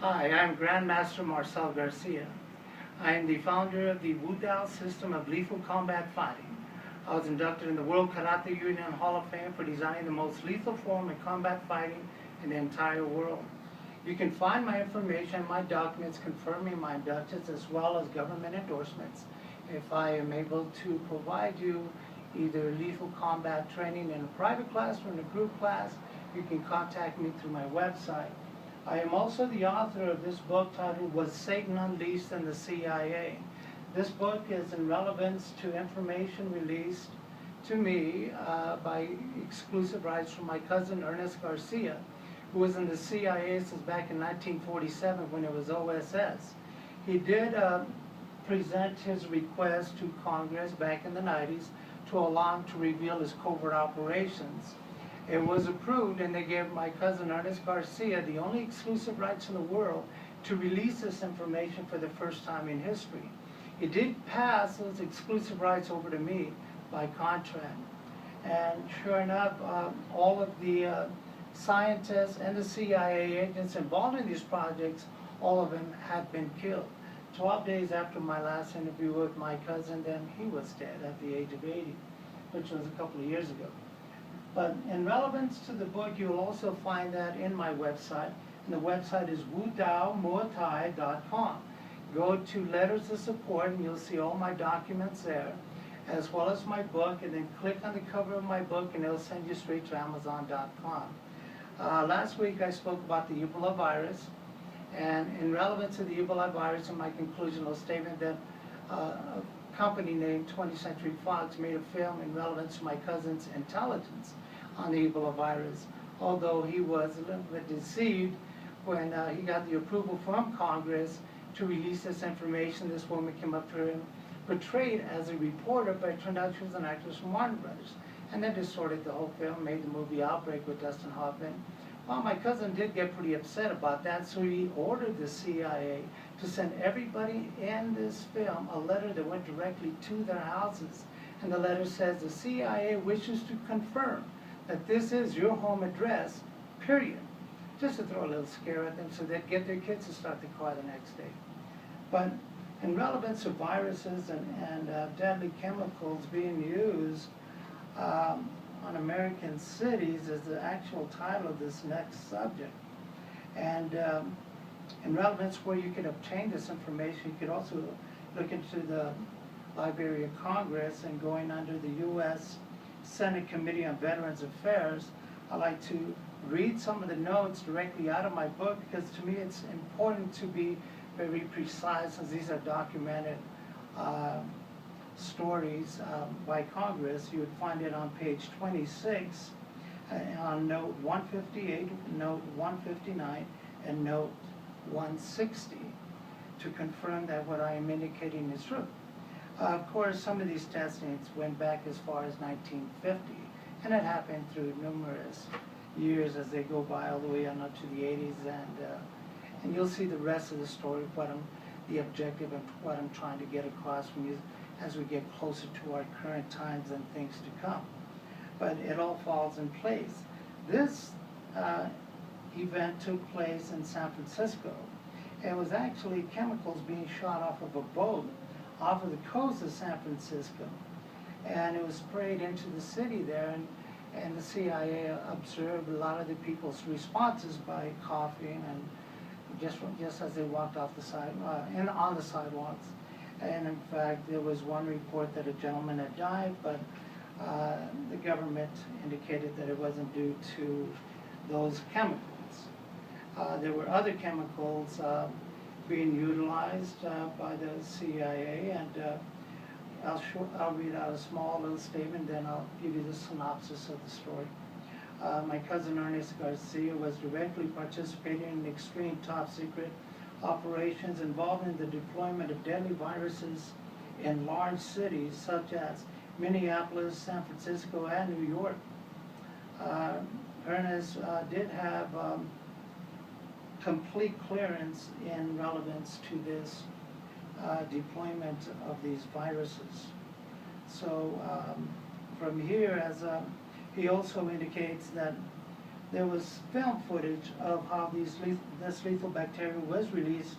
Hi, I'm Master Marcel Garcia. I am the founder of the Wudao system of lethal combat fighting. I was inducted in the World Karate Union Hall of Fame for designing the most lethal form of combat fighting in the entire world. You can find my information and my documents confirming my inductions as well as government endorsements. If I am able to provide you either lethal combat training in a private class or in a group class, you can contact me through my website. I am also the author of this book titled Was Satan Unleashed in the CIA? This book is in relevance to information released to me by exclusive rights from my cousin Ernest Garcia, who was in the CIA since back in 1947 when it was OSS. He did present his request to Congress back in the 90s to allow him to reveal his covert operations. It was approved, and they gave my cousin Ernest Garcia the only exclusive rights in the world to release this information for the first time in history. He did pass those exclusive rights over to me by contract. And sure enough, all of the scientists and the CIA agents involved in these projects, all of them had been killed. 12 days after my last interview with my cousin, then he was dead at the age of 80, which was a couple of years ago. But in relevance to the book, you'll also find that in my website. And the website is wudaomuaythai.com. Go to Letters of Support, and you'll see all my documents there, as well as my book. And then click on the cover of my book, and it'll send you straight to Amazon.com. Last week, I spoke about the Ebola virus. And in relevance to the Ebola virus, in my conclusional statement, that a company named 20th Century Fox made a film in relevance to my cousin's intelligence on the Ebola virus, although he was a little bit deceived when he got the approval from Congress to release this information. This woman came up to him, portrayed as a reporter, but it turned out she was an actress from Warner Brothers. And that distorted the whole film, made the movie Outbreak with Dustin Hoffman. Well, my cousin did get pretty upset about that, so he ordered the CIA to send everybody in this film a letter that went directly to their houses. And the letter says, the CIA wishes to confirm that this is your home address, period. Just to throw a little scare at them so they'd get their kids to start the car the next day. But in relevance to viruses and deadly chemicals being used on American cities is the actual title of this next subject. And in relevance where you can obtain this information, you could also look into the Library of Congress and going under the U.S. Senate Committee on Veterans Affairs. I like to read some of the notes directly out of my book because to me it's important to be very precise, as these are documented stories by Congress. You would find it on page 26 on note 158, note 159, and note 160 to confirm that what I am indicating is true. Of course, some of these testings went back as far as 1950, and it happened through numerous years as they go by all the way on up to the 80s, and you'll see the rest of the story, the objective of what I'm trying to get across from you as we get closer to our current times and things to come. But it all falls in place. This event took place in San Francisco. It was actually chemicals being shot off of a boat off of the coast of San Francisco. And it was sprayed into the city there, and the CIA observed a lot of the people's responses by coughing and just as they walked off the side, and on the sidewalks. And in fact, there was one report that a gentleman had died, but the government indicated that it wasn't due to those chemicals. There were other chemicals being utilized by the CIA, and I'll read out a small little statement, then I'll give you the synopsis of the story. My cousin Ernest Garcia was directly participating in extreme top secret operations involving the deployment of deadly viruses in large cities such as Minneapolis, San Francisco, and New York. Ernest did have complete clearance in relevance to this deployment of these viruses. So from here, as he also indicates that there was film footage of how this lethal bacteria was released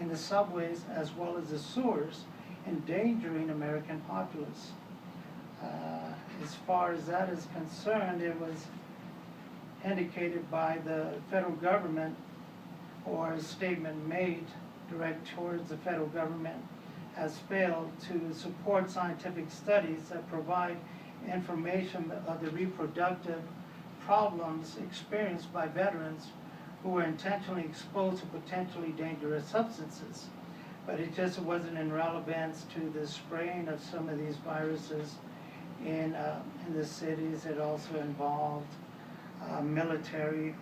in the subways as well as the sewers, endangering American populace. As far as that is concerned, it was indicated by the federal government, or a statement made direct towards the federal government, has failed to support scientific studies that provide information of the reproductive problems experienced by veterans who were intentionally exposed to potentially dangerous substances. But it just wasn't in relevance to the spraying of some of these viruses in the cities. It also involved military,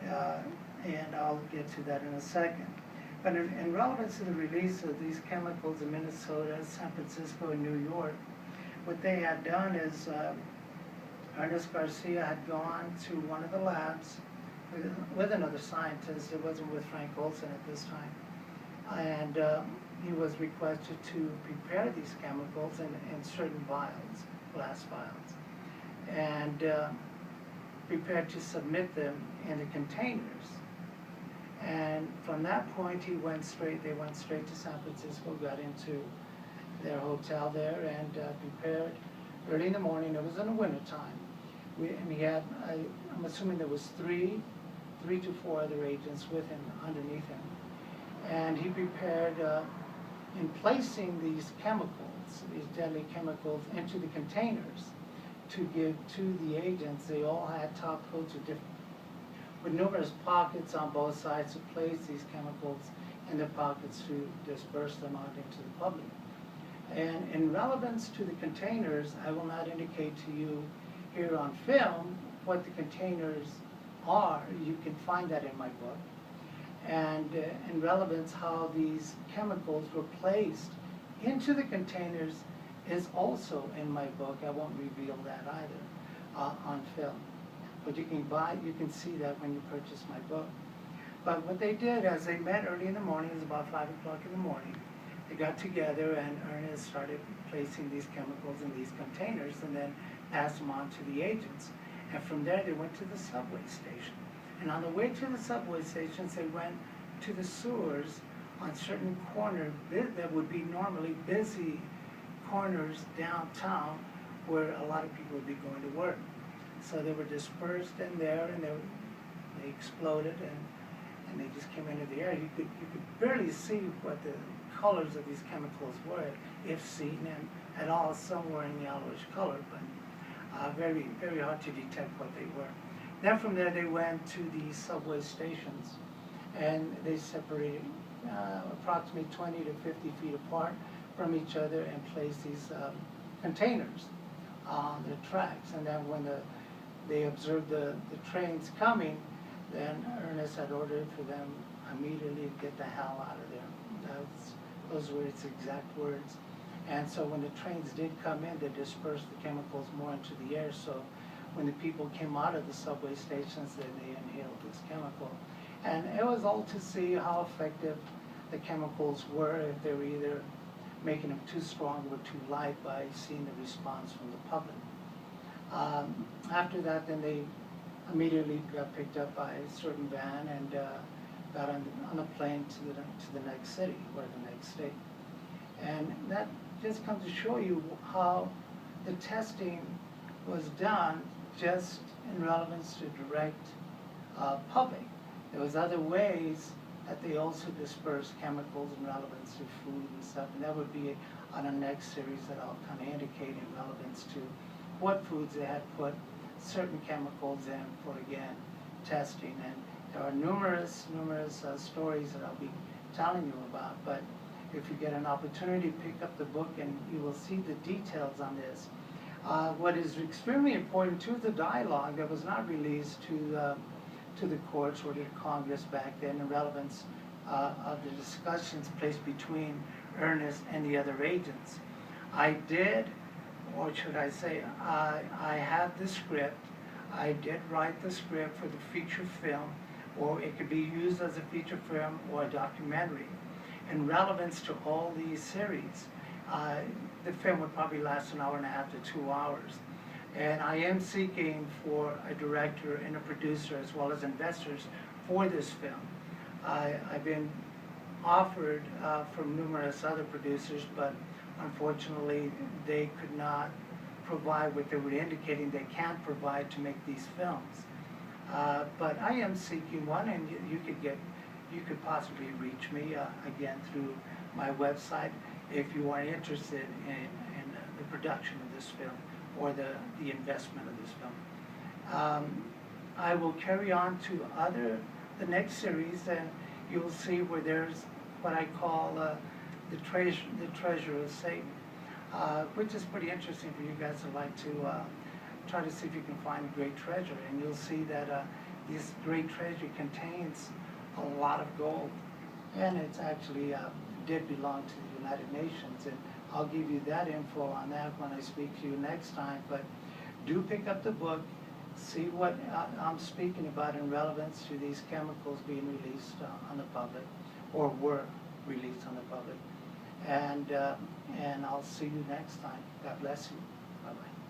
and I'll get to that in a second. But in relevance to the release of these chemicals in Minnesota, San Francisco, and New York, what they had done is Ernest Garcia had gone to one of the labs with another scientist. It wasn't with Frank Olson at this time. And he was requested to prepare these chemicals in certain vials, glass vials, and prepared to submit them in the containers. And from that point, they went straight to San Francisco, got into their hotel there, and prepared early in the morning. It was in the wintertime. We had, I'm assuming there was three to four other agents with him, underneath him. And he prepared, in placing these chemicals, these deadly chemicals, into the containers to give to the agents. They all had top coats with numerous pockets on both sides to place these chemicals in the pockets to disperse them out into the public. And in relevance to the containers, I will not indicate to you here on film what the containers are. You can find that in my book. And in relevance how these chemicals were placed into the containers is also in my book. I won't reveal that either on film. But you can see that when you purchase my book. But what they did, as they met early in the morning, it was about 5 o'clock in the morning, they got together and Ernest started placing these chemicals in these containers and then passed them on to the agents. And from there they went to the subway station. And on the way to the subway stations, they went to the sewers on certain corners that would be normally busy corners downtown where a lot of people would be going to work. So they were dispersed in there, and they exploded, and they just came into the air. You could barely see what the colors of these chemicals were, if seen, and at all. Some were in yellowish color, but very, very hard to detect what they were. Then from there they went to the subway stations, and they separated approximately 20 to 50 feet apart from each other and placed these containers on the tracks. And then when they observed the trains coming, then Ernest had ordered for them immediately to get the hell out of there. Those were its exact words. And so when the trains did come in, they dispersed the chemicals more into the air. So when the people came out of the subway stations, then they inhaled this chemical. And it was all to see how effective the chemicals were, if they were either making them too strong or too light, by seeing the response from the public. After that, then they immediately got picked up by a certain van and got on a plane to the next city or the next state. And that just comes to show you how the testing was done just in relevance to direct public. There was other ways that they also dispersed chemicals in relevance to food and stuff, and that would be on a next series that I'll kind of indicate in relevance to what foods they had put certain chemicals in for, again, testing. And there are numerous stories that I'll be telling you about, but if you get an opportunity, pick up the book and you will see the details on this. What is extremely important to the dialogue that was not released to the courts or to Congress back then, in relevance of the discussions placed between Ernest and the other agents. I did, or should I say, I had the script. I did write the script for the feature film, or it could be used as a feature film or a documentary. In relevance to all these series, the film would probably last an hour and a half to 2 hours. And I am seeking for a director and a producer as well as investors for this film. I've been offered from numerous other producers, but unfortunately they could not provide what they were indicating they can't provide to make these films. But I am seeking one, and you could possibly reach me again through my website if you are interested in the production of this film or the investment of this film. I will carry on to the next series, and you'll see where there's what I call the treasure of Satan, which is pretty interesting for you guys to like to try to see if you can find a great treasure. And you'll see that this great treasure contains a lot of gold, and it's actually did belong to the United Nations. And I'll give you that info on that when I speak to you next time. But do pick up the book, see what I'm speaking about in relevance to these chemicals being released on the public, or were released on the public. And I'll see you next time. God bless you. Bye-bye.